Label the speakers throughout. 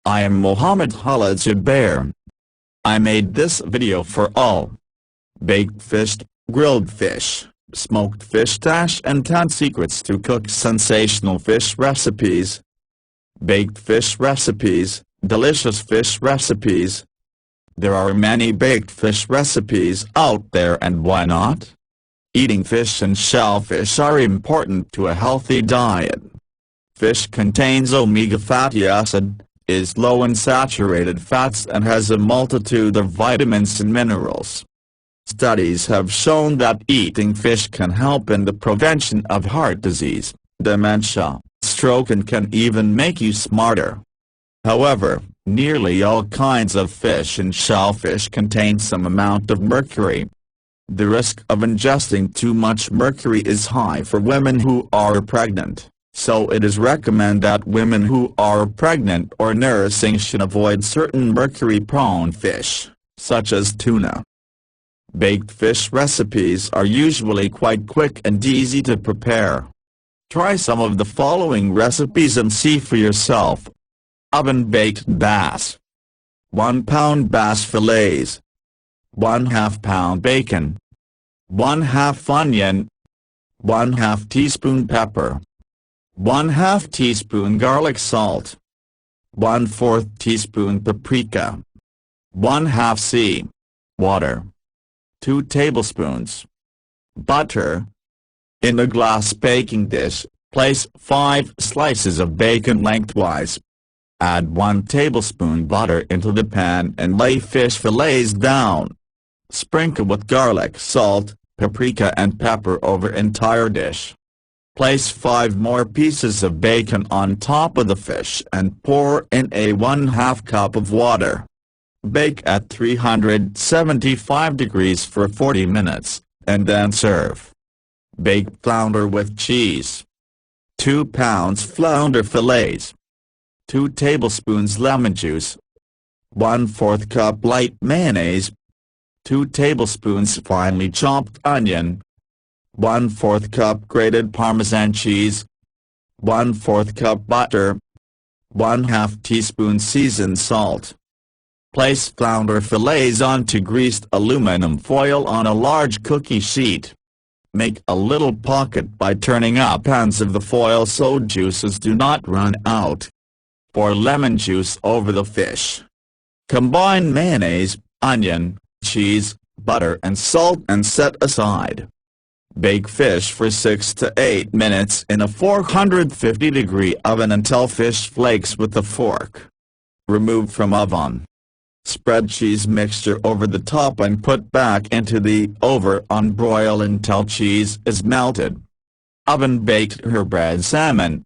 Speaker 1: I am Mohammed Khaled Zubair. I made this video for all. Baked fish, grilled fish, smoked fish and 10 secrets to cook sensational fish recipes. Baked fish recipes, delicious fish recipes. There are many baked fish recipes out there, and why not? Eating fish and shellfish are important to a healthy diet. Fish contains omega fatty acid, is low in saturated fats, and has a multitude of vitamins and minerals. Studies have shown that eating fish can help in the prevention of heart disease, dementia, stroke, and can even make you smarter. However, nearly all kinds of fish and shellfish contain some amount of mercury. The risk of ingesting too much mercury is high for women who are pregnant, so it is recommended that women who are pregnant or nursing should avoid certain mercury-prone fish, such as tuna. Baked fish recipes are usually quite quick and easy to prepare. Try some of the following recipes and see for yourself. Oven-baked bass. 1 pound bass fillets. 1/2 pound bacon. 1/2 onion. 1/2 teaspoon pepper. 1/2 teaspoon garlic salt. 1/4 teaspoon paprika. 1/2 c. water. 2 tablespoons. Butter. In a glass baking dish, place 5 slices of bacon lengthwise. Add 1 tablespoon butter into the pan and lay fish fillets down. Sprinkle with garlic salt, paprika and pepper over entire dish. Place 5 more pieces of bacon on top of the fish and pour in a 1/2 cup of water. Bake at 375 degrees for 40 minutes, and then serve. Baked flounder with cheese. 2 pounds flounder fillets. 2 tablespoons lemon juice. 1/4 cup light mayonnaise. 2 tablespoons finely chopped onion. 1/4 cup grated Parmesan cheese. 1/4 cup butter. 1/2 teaspoon seasoned salt. Place flounder fillets onto greased aluminum foil on a large cookie sheet. Make a little pocket by turning up ends of the foil so juices do not run out. Pour lemon juice over the fish. Combine mayonnaise, onion, cheese, butter and salt and set aside. Bake fish for 6 to 8 minutes in a 450-degree oven until fish flakes with a fork. Remove from oven. Spread cheese mixture over the top and put back into the oven on broil until cheese is melted. Oven-baked purebred salmon.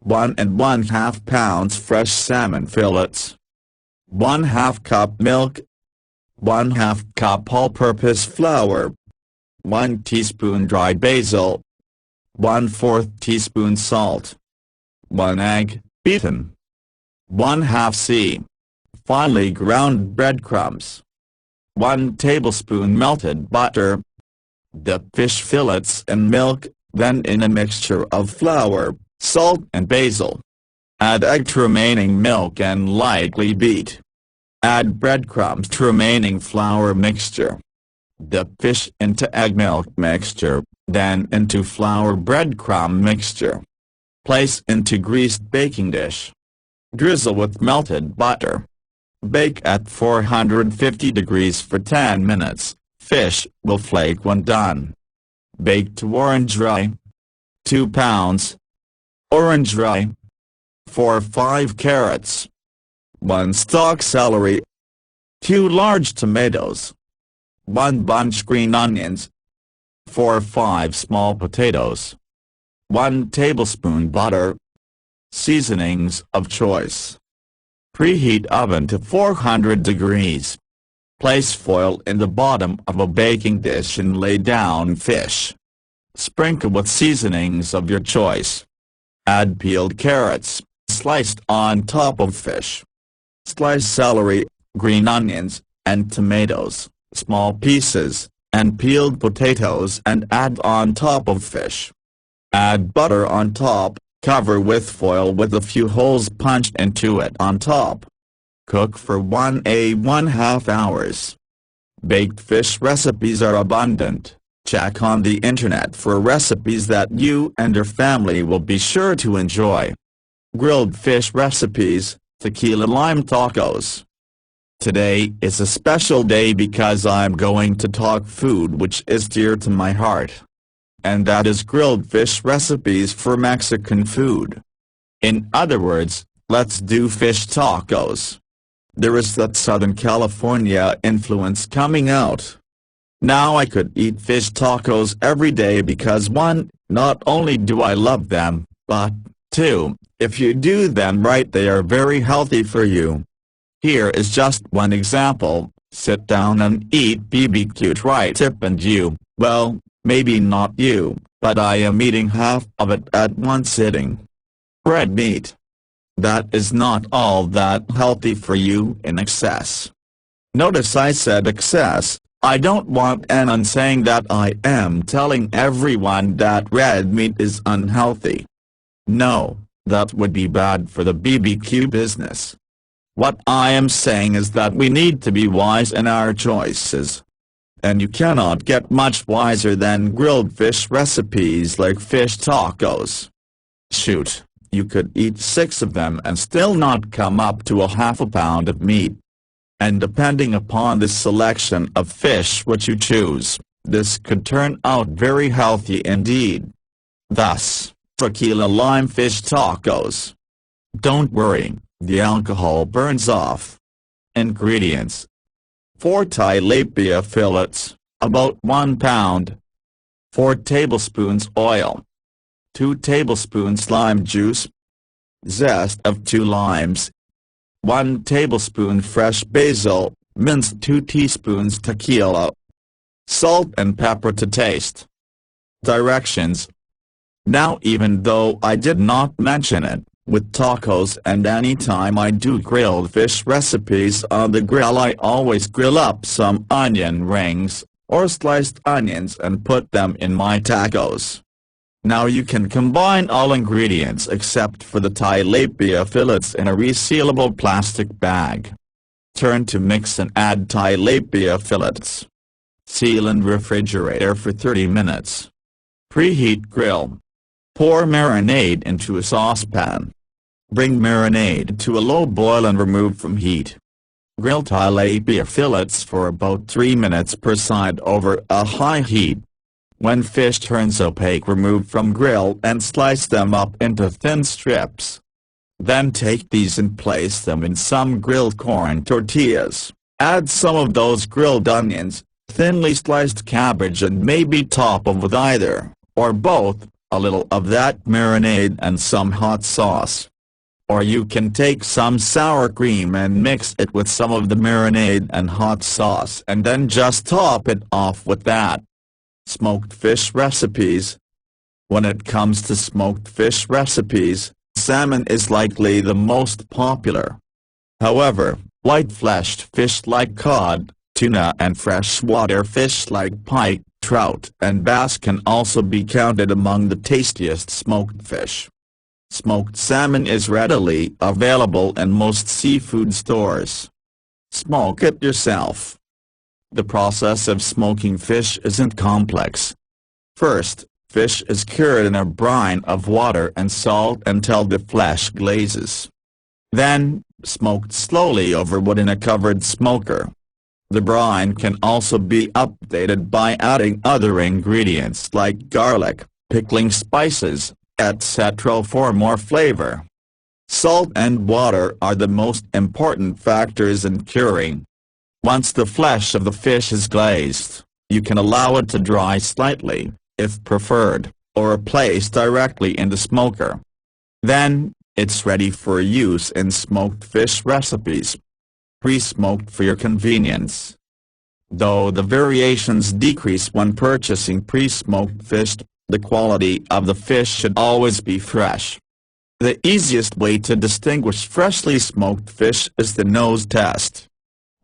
Speaker 1: 1 1/2 pounds fresh salmon fillets. 1/2 cup milk. 1/2 cup all-purpose flour. 1 teaspoon dried basil. 1/4 teaspoon salt. 1 egg, beaten. 1/2 c. finely ground breadcrumbs. 1 tablespoon melted butter. Dip fish fillets in milk, then in a mixture of flour, salt and basil. Add egg to remaining milk and lightly beat. Add breadcrumbs to remaining flour mixture. Dip fish into egg milk mixture, then into flour breadcrumb mixture. Place into greased baking dish. Drizzle with melted butter. Bake at 450 degrees for 10 minutes. Fish will flake when done. Bake to orange rye. 2 pounds. Orange rye. 4 or 5 carrots. 1 stalk celery. 2 large tomatoes. 1 bunch green onions. 4 or 5 small potatoes. 1 tablespoon butter. Seasonings of choice. Preheat oven to 400 degrees. Place foil in the bottom of a baking dish and lay down fish. Sprinkle with seasonings of your choice. Add peeled carrots, sliced on top of fish. Slice celery, green onions, and tomatoes, small pieces, and peeled potatoes and add on top of fish. Add butter on top, Cover with foil with a few holes punched into it on top. Cook for 1.5 hours. Baked fish recipes are abundant. Check on the internet for recipes that you and your family will be sure to enjoy. Grilled fish recipes, tequila lime tacos. Today is a special day because I'm going to talk food which is dear to my heart. And that is grilled fish recipes for Mexican food. In other words, let's do fish tacos. There is that Southern California influence coming out. Now I could eat fish tacos every day because 1, not only do I love them, but 2, if you do them right they are very healthy for you. Here is just one example. Sit down and eat BBQ tri-tip and you, well, maybe not you, but I am eating half of it at one sitting. Red meat. That is not all that healthy for you in excess. Notice I said excess. I don't want anyone saying that I am telling everyone that red meat is unhealthy. No, that would be bad for the BBQ business. What I am saying is that we need to be wise in our choices. And you cannot get much wiser than grilled fish recipes like fish tacos. Shoot, you could eat 6 of them and still not come up to a half a pound of meat. And depending upon the selection of fish which you choose, this could turn out very healthy indeed. Thus, tequila lime fish tacos. Don't worry, the alcohol burns off. Ingredients: 4 tilapia fillets, about 1 pound. 4 tablespoons oil. 2 tablespoons lime juice. Zest of 2 limes. 1 tablespoon fresh basil, minced 2 teaspoons tequila. Salt and pepper to taste. Directions. Now even though I did not mention it, with tacos and any time I do grilled fish recipes on the grill I always grill up some onion rings, or sliced onions and put them in my tacos. Now you can combine all ingredients except for the tilapia fillets in a resealable plastic bag. Turn to mix and add tilapia fillets. Seal and refrigerator for 30 minutes. Preheat grill. Pour marinade into a saucepan. Bring marinade to a low boil and remove from heat. Grill tilapia fillets for about 3 minutes per side over a high heat. When fish turns opaque, remove from grill and slice them up into thin strips. Then take these and place them in some grilled corn tortillas. Add some of those grilled onions, thinly sliced cabbage and maybe top them with either, or both, a little of that marinade and some hot sauce. Or you can take some sour cream and mix it with some of the marinade and hot sauce and then just top it off with that. Smoked fish recipes. When it comes to smoked fish recipes, salmon is likely the most popular. However, white-fleshed fish like cod, tuna and freshwater fish like pike, trout and bass can also be counted among the tastiest smoked fish. Smoked salmon is readily available in most seafood stores. Smoke it yourself. The process of smoking fish isn't complex. First, fish is cured in a brine of water and salt until the flesh glazes. Then, smoked slowly over wood in a covered smoker. The brine can also be updated by adding other ingredients like garlic, pickling spices, etc. for more flavor. Salt and water are the most important factors in curing. Once the flesh of the fish is glazed, you can allow it to dry slightly, if preferred, or place directly in the smoker. Then, it's ready for use in smoked fish recipes. Pre-smoked for your convenience. Though the variations decrease when purchasing pre-smoked fish, the quality of the fish should always be fresh. The easiest way to distinguish freshly smoked fish is the nose test.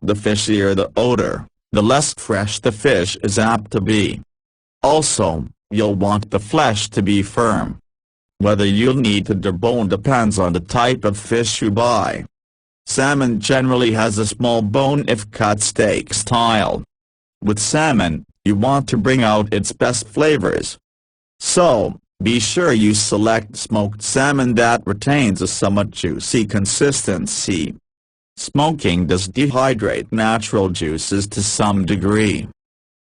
Speaker 1: The fishier the odor, the less fresh the fish is apt to be. Also, you'll want the flesh to be firm. Whether you'll need to debone depends on the type of fish you buy. Salmon generally has a small bone if cut steak style. With salmon, you want to bring out its best flavors. So, be sure you select smoked salmon that retains a somewhat juicy consistency. Smoking does dehydrate natural juices to some degree.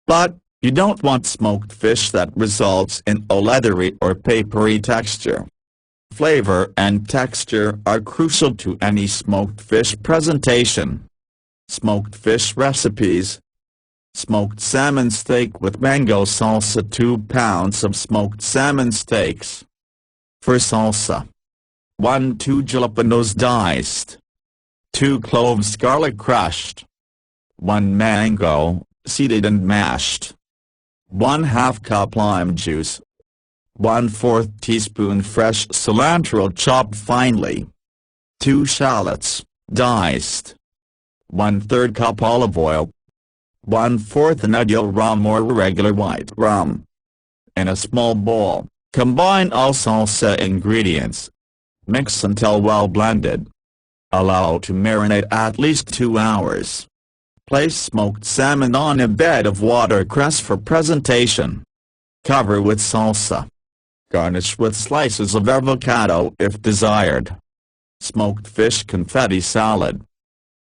Speaker 1: But, you don't want smoked fish that results in a leathery or papery texture. Flavor and texture are crucial to any smoked fish presentation. Smoked fish recipes. Smoked salmon steak with mango salsa. 2 pounds of smoked salmon steaks. For salsa: 1–2 jalapenos diced, 2 cloves garlic crushed, 1 mango, seeded and mashed, 1/2 cup lime juice, 1/4 teaspoon fresh cilantro chopped finely, 2 shallots, diced, 1/3 cup olive oil, 1/4 nugget rum or regular white rum. In a small bowl, combine all salsa ingredients. Mix until well blended. Allow to marinate at least 2 hours. Place smoked salmon on a bed of watercress for presentation. Cover with salsa. Garnish with slices of avocado if desired. Smoked fish confetti salad.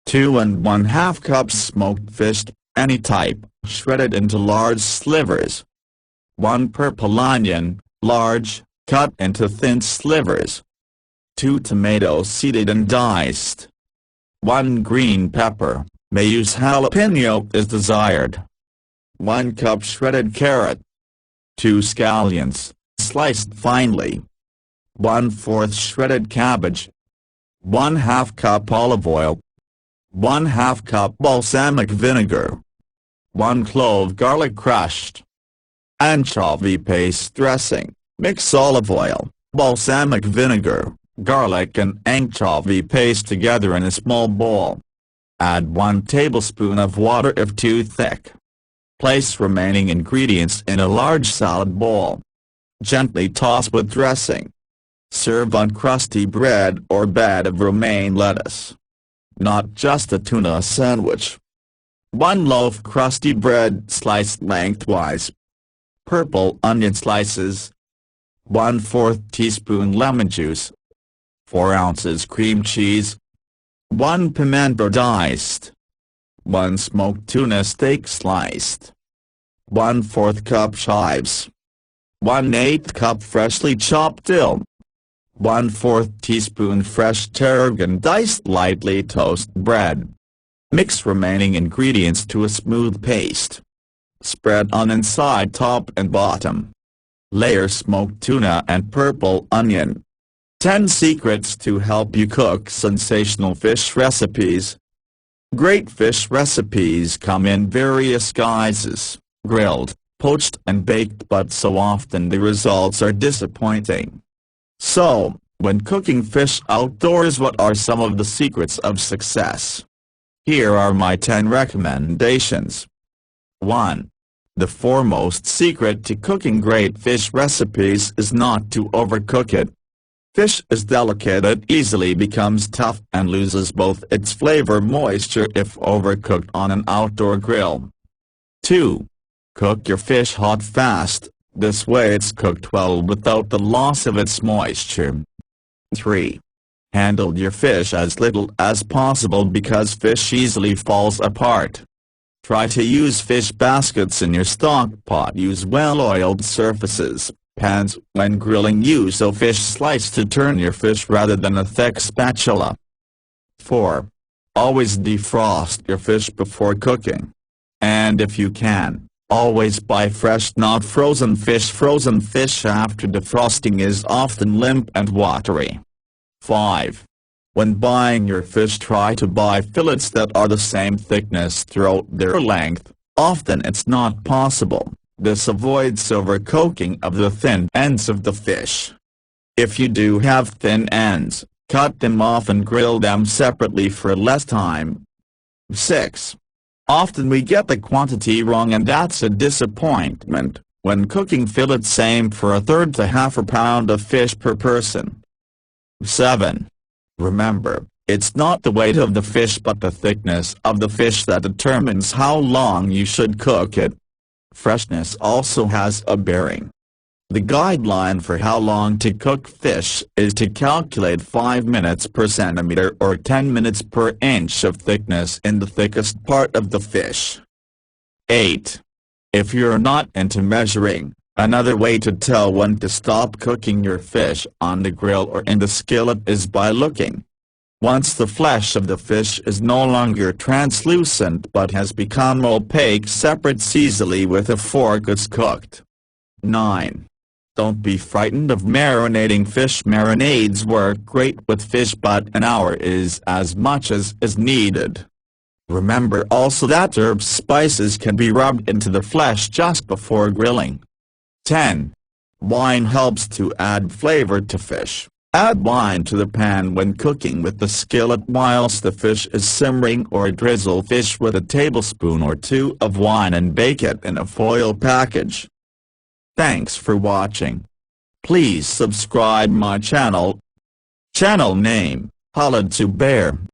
Speaker 1: 2 1/2 cups smoked fish, any type, shredded into large slivers. 1 purple onion, large, cut into thin slivers. 2 tomatoes seeded and diced. 1 green pepper, may use jalapeno as desired. 1 cup shredded carrot. 2 scallions, sliced finely. 1/4 shredded cabbage. 1/2 cup olive oil. 1/2 cup balsamic vinegar. 1 clove garlic crushed. Anchovy paste dressing. Mix olive oil, balsamic vinegar, garlic and anchovy paste together in a small bowl. Add 1 tablespoon of water if too thick. Place remaining ingredients in a large salad bowl. Gently toss with dressing. Serve on crusty bread or bed of romaine lettuce. Not just a tuna sandwich. 1 loaf crusty bread sliced lengthwise. Purple onion slices. 1/4 teaspoon lemon juice. 4 ounces cream cheese. 1 pimento diced. 1 smoked tuna steak sliced. 1/4 cup chives. 1/8 cup freshly chopped dill. 1/4 teaspoon fresh tarragon diced lightly. Toast bread. Mix remaining ingredients to a smooth paste. Spread on inside, top and bottom. Layer smoked tuna and purple onion. 10 secrets to help you cook sensational fish recipes. Great fish recipes come in various guises: grilled, poached and baked, but so often the results are disappointing. So, when cooking fish outdoors, what are some of the secrets of success? Here are my 10 recommendations. 1. The foremost secret to cooking great fish recipes is not to overcook it. Fish is delicate. It easily becomes tough and loses both its flavor and moisture if overcooked on an outdoor grill. 2. Cook your fish hot fast, this way it's cooked well without the loss of its moisture. 3. Handle your fish as little as possible because fish easily falls apart. Try to use fish baskets in your stock pot. Use well-oiled surfaces, pans. When grilling, use a fish slice to turn your fish rather than a thick spatula. 4. Always defrost your fish before cooking. And if you can, always buy fresh, not frozen fish. Frozen fish after defrosting is often limp and watery. 5. When buying your fish, try to buy fillets that are the same thickness throughout their length. Often it's not possible. This avoids overcooking of the thin ends of the fish. If you do have thin ends, cut them off and grill them separately for less time. 6. Often we get the quantity wrong, and that's a disappointment. When cooking fillets, aim for a third to half a pound of fish per person. 7. Remember, it's not the weight of the fish but the thickness of the fish that determines how long you should cook it. Freshness also has a bearing. The guideline for how long to cook fish is to calculate 5 minutes per centimeter or 10 minutes per inch of thickness in the thickest part of the fish. 8. If you're not into measuring, another way to tell when to stop cooking your fish on the grill or in the skillet is by looking. Once the flesh of the fish is no longer translucent but has become opaque, separates easily with a fork, it's cooked. 9. Don't be frightened of marinating fish. Marinades work great with fish, but an hour is as much as is needed. Remember also that herbs, spices can be rubbed into the flesh just before grilling. 10. Wine helps to add flavor to fish. Add wine to the pan when cooking with the skillet whilst the fish is simmering, or drizzle fish with a tablespoon or 2 of wine and bake it in a foil package. Thanks for watching. Please subscribe my channel. Channel name, Khaled Zubair.